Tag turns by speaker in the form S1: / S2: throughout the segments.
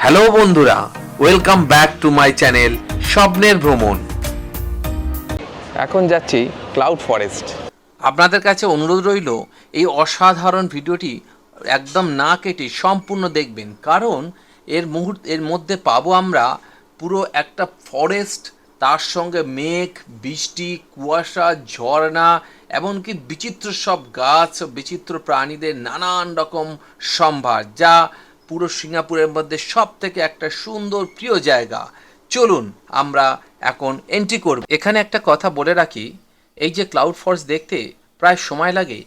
S1: Hello বন্ধুরা, welcome back to my channel স্বপ্নের ভ্রমণ।
S2: এখন যাচ্ছি ক্লাউড ফরেস্ট।
S1: আপনাদের কাছে অনুরোধ রইল এই অসাধারণ ভিডিওটি একদম না কেটে সম্পূর্ণ দেখবেন, কারণ এর মধ্যে পাবো আমরা পুরো একটা ফরেস্ট, তার সঙ্গে মেঘ, বৃষ্টি, কুয়াশা, ঝর্ণা, এমনকি বিচিত্র সব গাছ, বিচিত্র প্রাণীদের নানান রকম সম্ভার, যা পুরো সিঙ্গাপুরের মধ্যে সব থেকে একটা সুন্দর প্রিয় জায়গা। চলুন আমরা এখন এন্ট্রি করব। এখানে একটা কথা বলে রাখি, এই যে ক্লাউড ফরেস্ট দেখতে প্রায় সময় লাগে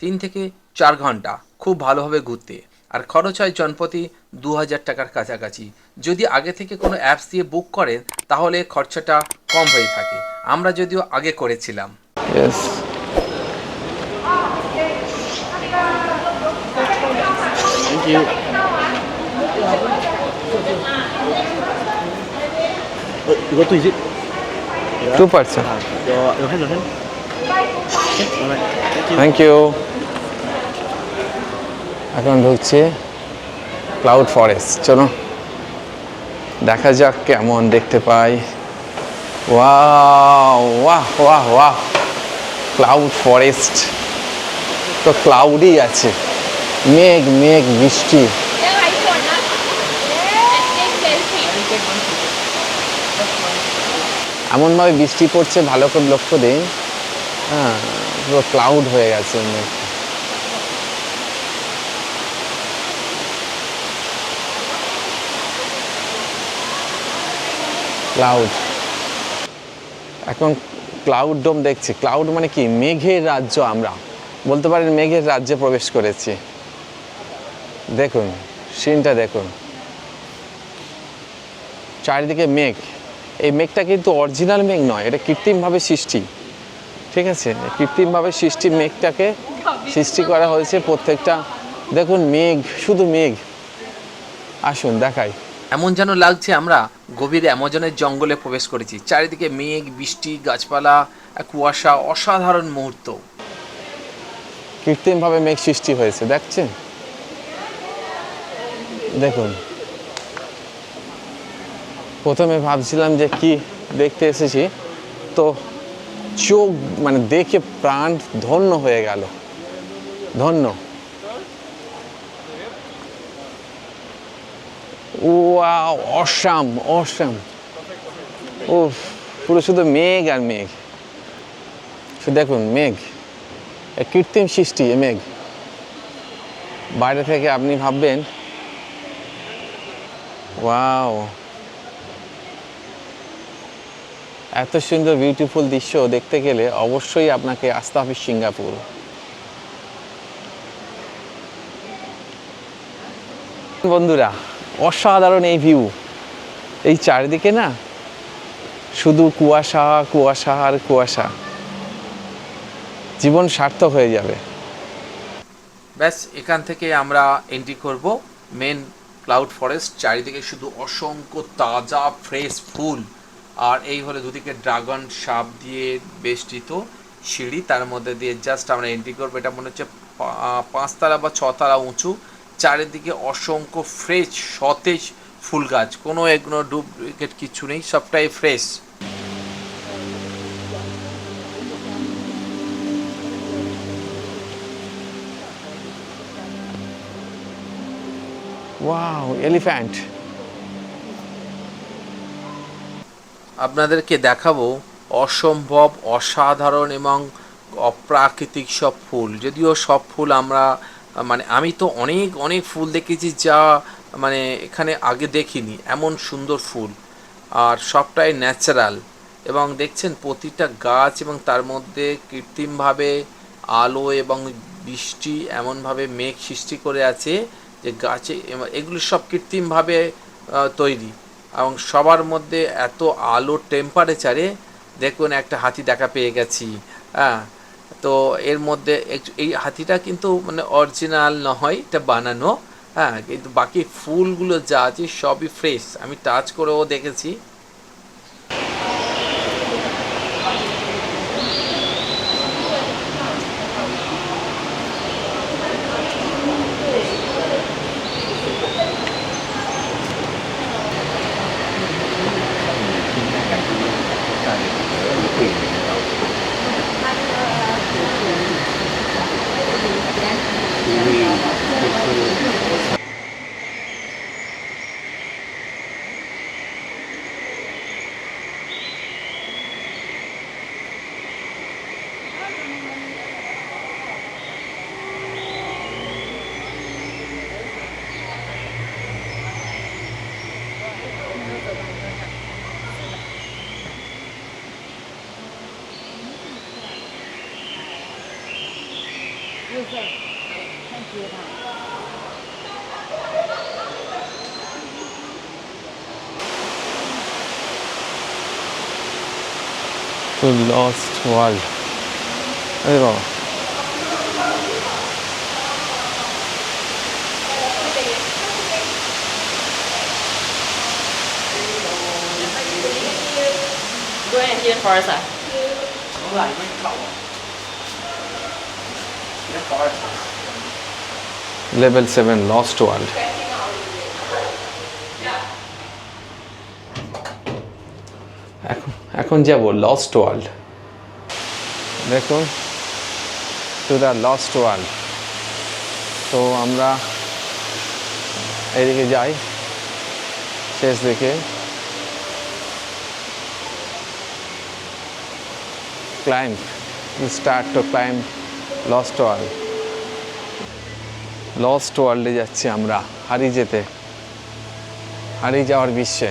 S1: 3 থেকে 4 ঘন্টা খুব ভালোভাবে ঘুরতে, আর খরচ হয় জনপ্রতি 2000 টাকার কাছাকাছি। যদি আগে থেকে কোনো অ্যাপস দিয়ে বুক করেন তাহলে খরচাটা কম হয়ে থাকে। আমরা যদিও আগে করেছিলাম।
S2: Yes,
S3: Thank you. You go to is it?
S2: 2%.
S3: Your hand, your hand. Okay, alright. Thank you.
S2: Thank you. এখন ঢুকছি ক্লাউড ফরেস্ট। চলো দেখা যাক কেমন দেখতে পাই। ওয়াও ওয়াহ ওয়াহ ওয়াহ, ক্লাউড ফরেস্ট তো ক্লাউডই আছে, মেঘ মেঘ বৃষ্টি। এমনভাবে বৃষ্টি পড়ছে, ভালো করে লক্ষ্য দিন। হ্যাঁ, পুরো ক্লাউড হয়ে গেছে মেঘ। ক্লাউড, এখন ক্লাউড ডোম দেখছি। ক্লাউড মানে কি? মেঘের রাজ্য। আমরা বলতে পারেন মেঘের রাজ্যে প্রবেশ করেছি। দেখুন সিনটা দেখুন, চারিদিকে মেঘ। এই মেঘটা কিন্তু অরিজিনাল মেঘ নয়, এটা কৃত্রিমভাবে সৃষ্টি। ঠিক আছে, কৃত্রিমভাবে সৃষ্টি মেঘটাকে সৃষ্টি করা হয়েছে। প্রত্যেকটা দেখুন মেঘ, শুধু মেঘ। আসুন দেখাই।
S1: এমন যেন লাগছে আমরা গভীর অ্যামাজনের জঙ্গলে প্রবেশ করেছি। চারিদিকে মেঘ, বৃষ্টি, গাছপালা, কুয়াশা, অসাধারণ মুহূর্ত।
S2: কৃত্রিমভাবে মেঘ সৃষ্টি হয়েছে, দেখছেন? দেখুন, প্রথমে ভাবছিলাম যে কি দেখতে এসেছি, তো চোখ মানে দেখে প্রাণ ধন্য হয়ে গেল, ধন্য। Wow, awesome awesome. ও পুরো শুধু মেঘ আর মেঘ। শুধু দেখুন মেঘ, কৃত্রিম সৃষ্টি এ মেঘ। বাইরে থেকে আপনি ভাববেন ওয়াও, এত সুন্দর বিউটিফুল দৃশ্য দেখতে গেলে অবশ্যই আপনাকে আসতে হবে সিঙ্গাপুর। বন্ধুরা, অসাধারণ এই ভিউ। এই চারিদিকে না শুধু কুয়াশা কুয়াশা আর কুয়াশা, জীবন সার্থক হয়ে যাবে।
S1: ব্যাস, এখান থেকে আমরা এন্ট্রি করব মেন ক্লাউড ফরেস্ট। চারিদিকে শুধু অসংখ্য তাজা ফ্রেশ ফুল, আর এই হলো দুদিকে ড্রাগন সাপ দিয়ে বেষ্টিত সিঁড়ি, তার মধ্যে দিয়ে জাস্ট আমরা এন্ট্রি করবো। এটা মনে হচ্ছে 5 তলা বা 6 তলা উঁচু। চারিদিকে অসংখ্য ফ্রেশ সতেজ ফুল গাছ, কোনো এগুলো ডুপ্লিকেট কিছু নেই, সবটাই ফ্রেশ।
S2: Wow, elephant.
S1: আপনাদেরকে দেখাবো অসম্ভব অসাধারণ এবং অপ্রাকৃতিক সব ফুল। যদিও সব ফুল আমরা মানে আমি তো অনেক অনেক ফুল দেখেছি যা মানে এখানে আগে দেখিনি, এমন সুন্দর ফুল, আর সবটাই ন্যাচারাল। এবং দেখছেন প্রতিটা গাছ, এবং তার মধ্যে কৃত্রিমভাবে আলো এবং বৃষ্টি এমনভাবে মেঘ সৃষ্টি করে আছে যে গাছে, এগুলো সব কৃত্রিমভাবে তৈরি। এবং সবার মধ্যে এত আলো টেম্পারেচারে দেখুন একটা হাতি দেখা পেয়ে গেছি। হ্যাঁ, তো এর মধ্যে এই হাতিটা কিন্তু মানে অরিজিনাল নয়, এটা বানানো। হ্যাঁ, কিন্তু বাকি ফুলগুলো যা আছে সবই ফ্রেশ, আমি টাচ করেও দেখেছি।
S2: তো লস্ট ওয়ার্ল্ড, আরে বাবা,
S4: Go ahead and get first.
S2: Level 7 lost world. এখন যাব লস্ট ওয়ার্ল্ড। দেখুন, টু দ্য লস্ট ওয়ার্ল্ড। তো আমরা এদিকে যাই, শেষ দিকে climb, start to climb lost world. Lost ওয়ার্ল্ডে যাচ্ছি আমরা, হারিয়ে যাওয়ার বিশ্বে।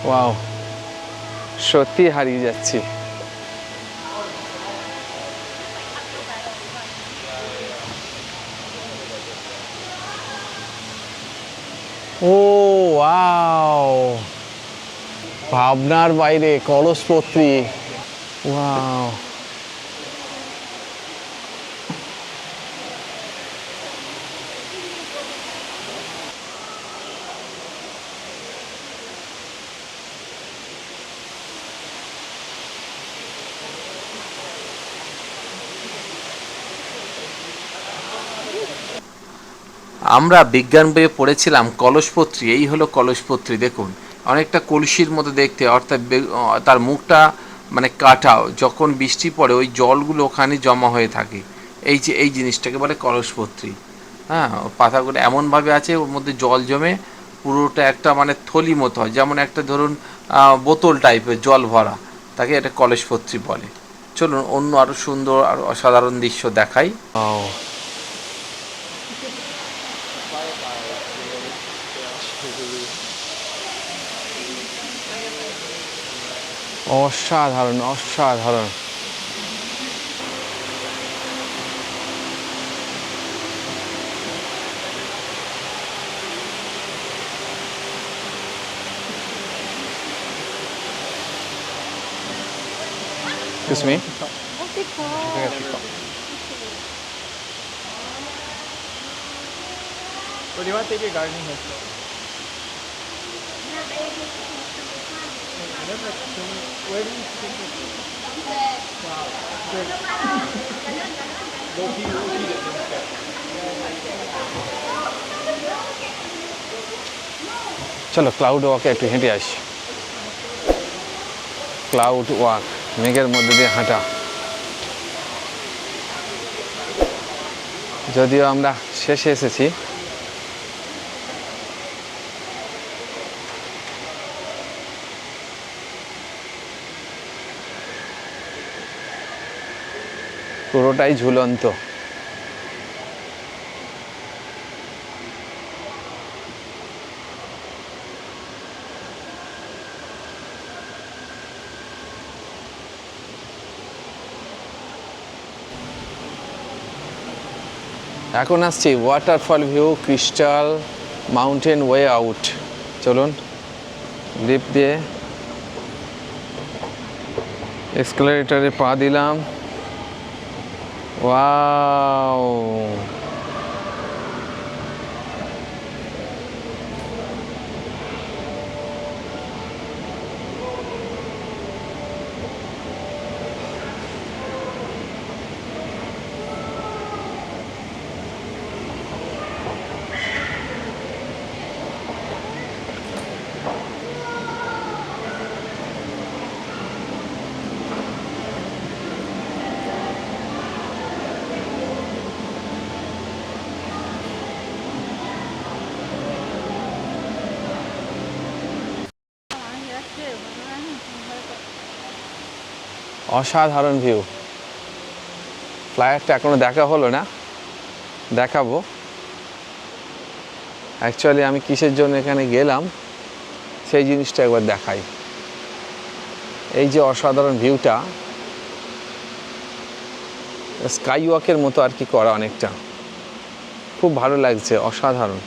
S2: ওয়াও, সত্যি হারিয়ে যাচ্ছি। ও ওয়াও, ভাবনার বাইরে কলসপত্রী। ওয়াও,
S1: আমরা বিজ্ঞান বইয়ে পড়েছিলাম কলসপত্রী, এই হলো কলসপত্রী। দেখুন, অনেকটা কলসির মতো দেখতে, অর্থাৎ তার মুখটা মানে কাটাও, যখন বৃষ্টি পড়ে ওই জলগুলো ওখানে জমা হয়ে থাকে। এই জিনিসটাকে বলে কলসপত্রী। হ্যাঁ, পাতাগুলো এমনভাবে আছে ওর মধ্যে জল জমে পুরোটা একটা মানে থলি মতো হয়, যেমন একটা ধরুন বোতল টাইপের জল ভরা, তাকে এটা কলসপত্রী বলে। চলুন অন্য আরও সুন্দর আর অসাধারণ দৃশ্য দেখাই।
S2: ওয়াও, অসাধারণ অসাধারণ। Excuse me. চলো ক্লাউড ওয়াকে একটু হেঁটে আসি। ক্লাউড ওয়াক, মেঘের মধ্যে দিয়ে হাঁটা। যদিও আমরা শেষে এসেছি, পুরোটাই ঝুলন্ত। এখন আসছি waterfall view, crystal mountain way out. চলুন লিফট দিয়ে এক্সকেলেটরে পা দিলাম। ওয়াও, অসাধারণ ভিউ। ফ্লাইটটা এখনো দেখা হলো না, দেখাবো। অ্যাকচুয়ালি আমি কিসের জন্য এখানে গেলাম সেই জিনিসটা একবার দেখাই। এই যে অসাধারণ ভিউটা, স্কাই ওয়াকের মতো আর কি করা অনেকটা, খুব ভালো লাগছে, অসাধারণ।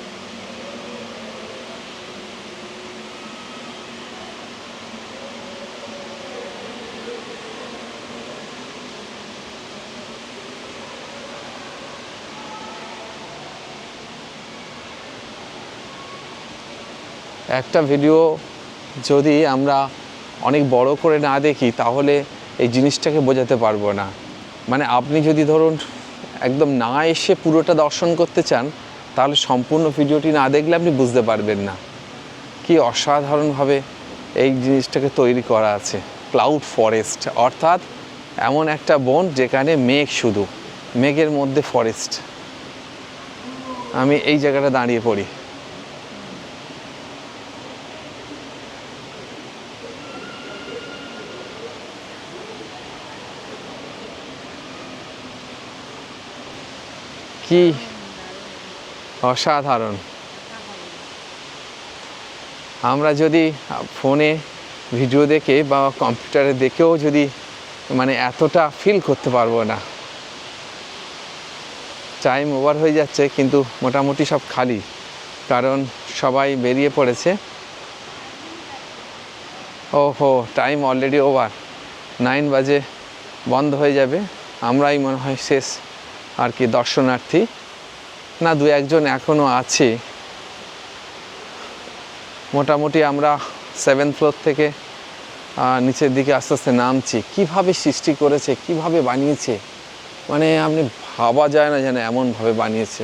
S2: একটা ভিডিও যদি আমরা অনেক বড় করে না দেখি তাহলে এই জিনিসটাকে বোঝাতে পারবো না। মানে আপনি যদি ধরুন একদম না এসে পুরোটা দর্শন করতে চান তাহলে সম্পূর্ণ ভিডিওটি না দেখলে আপনি বুঝতে পারবেন না কি অসাধারণভাবে এই জিনিসটাকে তৈরি করা আছে। ক্লাউড ফরেস্ট অর্থাৎ এমন একটা বন যেখানে মেঘ, শুধু মেঘের মধ্যে ফরেস্ট। আমি এই জায়গাটা দাঁড়িয়ে পড়ি। কি অসাধারণ! আমরা যদি ফোনে ভিডিও দেখে বা কম্পিউটারে দেখেও যদি মানে এতটা ফিল করতে পারবো না। টাইম ওভার হয়ে যাচ্ছে কিন্তু মোটামুটি সব খালি, কারণ সবাই বেরিয়ে পড়েছে। ওহো, টাইম অলরেডি ওভার, 9 বাজে বন্ধ হয়ে যাবে। আমরাই মনে হয় শেষ আর কি দর্শনার্থী, না 2-1 এখনও আছে। মোটামুটি আমরা 7th ফ্লোর থেকে নিচের দিকে আস্তে আস্তে নামছি। কিভাবে সৃষ্টি করেছে, কিভাবে বানিয়েছে, মানে আপনি ভাবা যায় না যেন এমনভাবে বানিয়েছে।